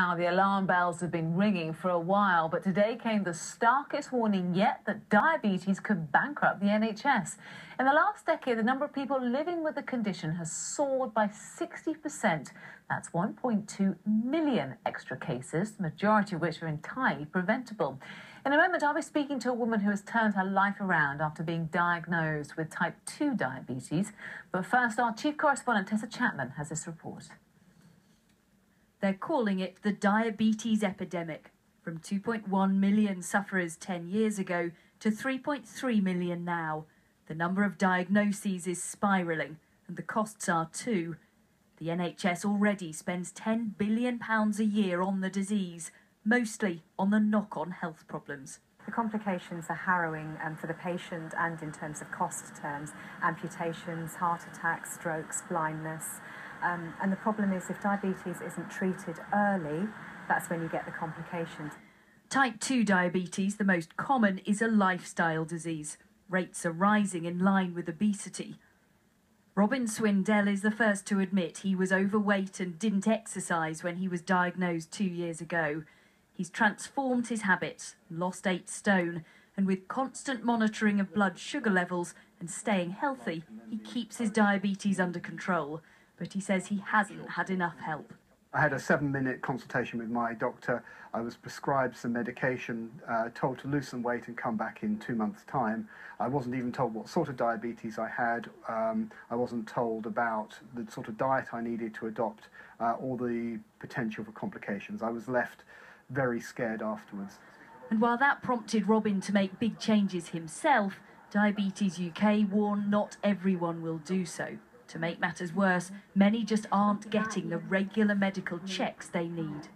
Now, the alarm bells have been ringing for a while, but today came the starkest warning yet that diabetes could bankrupt the NHS. In the last decade, the number of people living with the condition has soared by 60%. That's 1.2 million extra cases, the majority of which are entirely preventable. In a moment, I'll be speaking to a woman who has turned her life around after being diagnosed with type 2 diabetes. But first, our chief correspondent, Tessa Chapman, has this report. They're calling it the diabetes epidemic, from 2.1 million sufferers 10 years ago to 3.3 million now. The number of diagnoses is spiralling, and the costs are too. The NHS already spends £10 billion a year on the disease, mostly on the knock-on health problems. The complications are harrowing for the patient and in terms of cost terms: amputations, heart attacks, strokes, blindness. And the problem is, if diabetes isn't treated early, that's when you get the complications. Type 2 diabetes, the most common, is a lifestyle disease. Rates are rising in line with obesity. Robin Swindell is the first to admit he was overweight and didn't exercise when he was diagnosed 2 years ago. He's transformed his habits, lost 8 stone, and with constant monitoring of blood sugar levels and staying healthy, he keeps his diabetes under control. But he says he hasn't had enough help. I had a 7-minute consultation with my doctor. I was prescribed some medication, told to lose some weight and come back in 2 months' time. I wasn't even told what sort of diabetes I had. I wasn't told about the sort of diet I needed to adopt or the potential for complications. I was left very scared afterwards. And while that prompted Robin to make big changes himself, Diabetes UK warn not everyone will do so. To make matters worse, many just aren't getting the regular medical checks they need.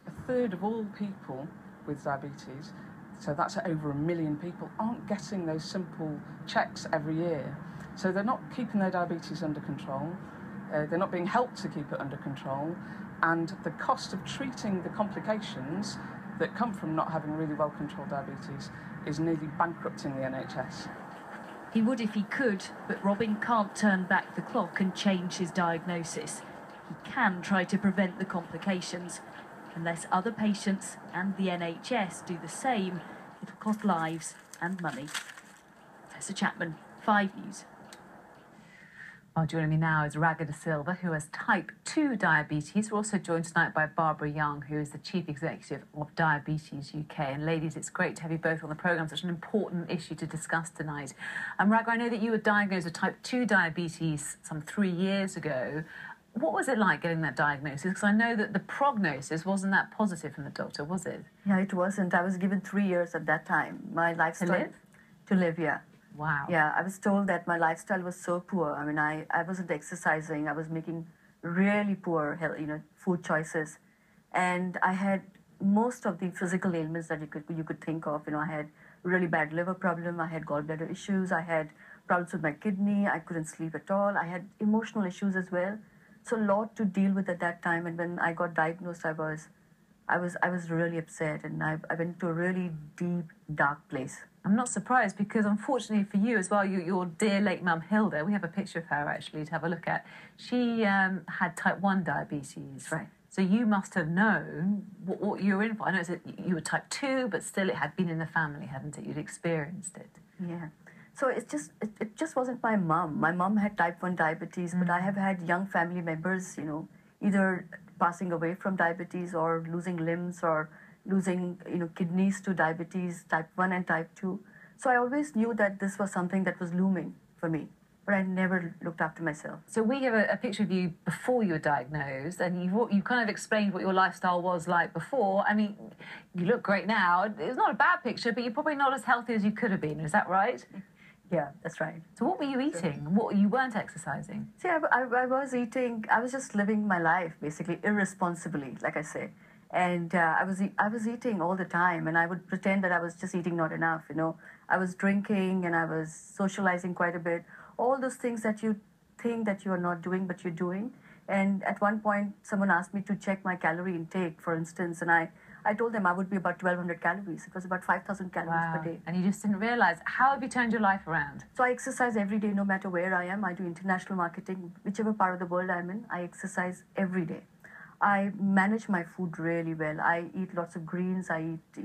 A third of all people with diabetes, so that's over 1 million people, aren't getting those simple checks every year. So they're not keeping their diabetes under control, they're not being helped to keep it under control, and the cost of treating the complications that come from not having really well-controlled diabetes is nearly bankrupting the NHS. He would if he could, but Robin can't turn back the clock and change his diagnosis. He can try to prevent the complications. Unless other patients and the NHS do the same, it'll cost lives and money. Tessa Chapman, 5 News. Well, joining me now is Raga D'silva, who has type 2 diabetes. We're also joined tonight by Barbara Young, who is the Chief Executive of Diabetes UK. And ladies, it's great to have you both on the programme. Such an important issue to discuss tonight. Raga, I know that you were diagnosed with type 2 diabetes some 3 years ago. What was it like getting that diagnosis? Because I know that the prognosis wasn't that positive from the doctor, was it? Yeah, it wasn't. I was given 3 years at that time. My lifestyle... To live? To live, yeah. Wow. Yeah, I was told that my lifestyle was so poor. I mean, I wasn't exercising. I was making really poor health, food choices. And I had most of the physical ailments that you could think of. I had really bad liver problem. I had gallbladder issues. I had problems with my kidney. I couldn't sleep at all. I had emotional issues as well. So a lot to deal with at that time. And when I got diagnosed, I was really upset. And I went to a really deep, dark place. I'm not surprised because, unfortunately for you as well, your dear late mum Hilda, we have a picture of her actually to have a look at. She had type 1 diabetes. Right. So you must have known what you were in for. I know that you were type 2, but still it had been in the family, hadn't it? You'd experienced it. Yeah. So it just wasn't my mum. My mum had type 1 diabetes, but I have had young family members, either passing away from diabetes or losing limbs or losing, kidneys to diabetes, type 1 and type 2. So I always knew that this was something that was looming for me, but I never looked after myself. So we have a picture of you before you were diagnosed, and you kind of explained what your lifestyle was like before. I mean, you look great now. It's not a bad picture, but you're probably not as healthy as you could have been. Is that right? Yeah, that's right. So what were you eating? You weren't exercising? See, I was eating, I was just living my life, basically, irresponsibly, like I say. And I was eating all the time, and I would pretend that I was just eating not enough, I was drinking, and I was socializing quite a bit. All those things that you think that you are not doing, but you're doing. And at one point, someone asked me to check my calorie intake, for instance, and I told them I would be about 1,200 calories. It was about 5,000 calories per day. And you just didn't realise. How have you turned your life around? So I exercise every day, no matter where I am. I do international marketing. Whichever part of the world I'm in, I exercise every day. I manage my food really well. I eat lots of greens. I eat,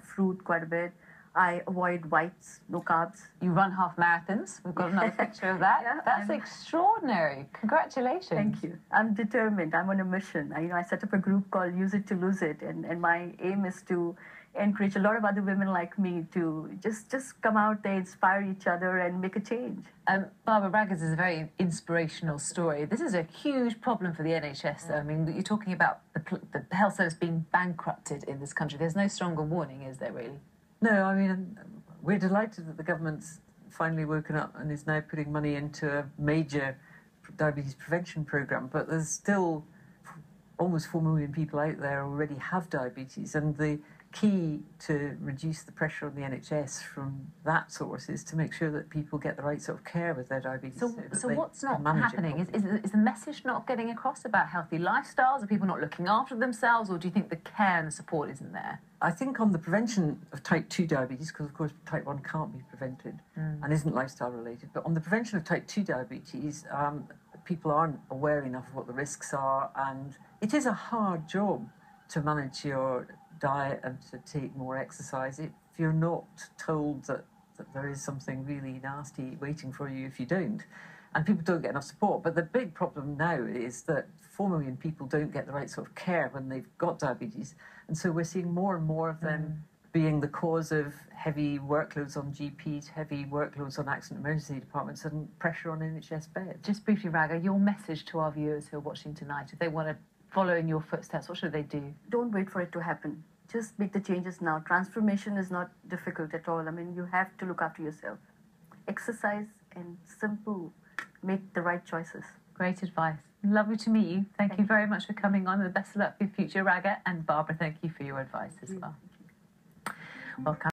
fruit quite a bit. I avoid whites, no carbs. You run half marathons. We've got another picture of that. Yeah, That's extraordinary. Congratulations. Thank you. I'm determined. I'm on a mission. I set up a group called Use It to Lose It, and my aim is to encourage a lot of other women like me to just come out there, inspire each other, and make a change. Barbara, Ragas is a very inspirational story. This is a huge problem for the NHS, though. I mean, you're talking about the health service being bankrupted in this country. There's no stronger warning, is there, really? No, I mean, we're delighted that the government's finally woken up and is now putting money into a major diabetes prevention programme, but there's still almost 4 million people out there already have diabetes, and the key to reduce the pressure on the NHS from that source is to make sure that people get the right sort of care with their diabetes. So what's not happening? Is the message not getting across about healthy lifestyles? Are people not looking after themselves, or do you think the care and the support isn't there? I think on the prevention of type 2 diabetes, because of course type 1 can't be prevented and isn't lifestyle related, but on the prevention of type 2 diabetes, people aren't aware enough of what the risks are, and it is a hard job to manage your diet and to take more exercise if you're not told that there is something really nasty waiting for you if you don't. And people don't get enough support. But the big problem now is that 4 million people don't get the right sort of care when they've got diabetes. And so we're seeing more and more of them being the cause of heavy workloads on GPs, heavy workloads on accident emergency departments, and pressure on NHS beds. Just briefly, Raga, your message to our viewers who are watching tonight, if they want to follow in your footsteps, what should they do? Don't wait for it to happen. Just make the changes now. Transformation is not difficult at all. I mean, you have to look after yourself. Exercise and simple. Make the right choices. Great advice. Lovely to meet you. Thank you very much for coming on, and the best of luck for your future, Raga. And Barbara, thank you for your advice as well. Welcome.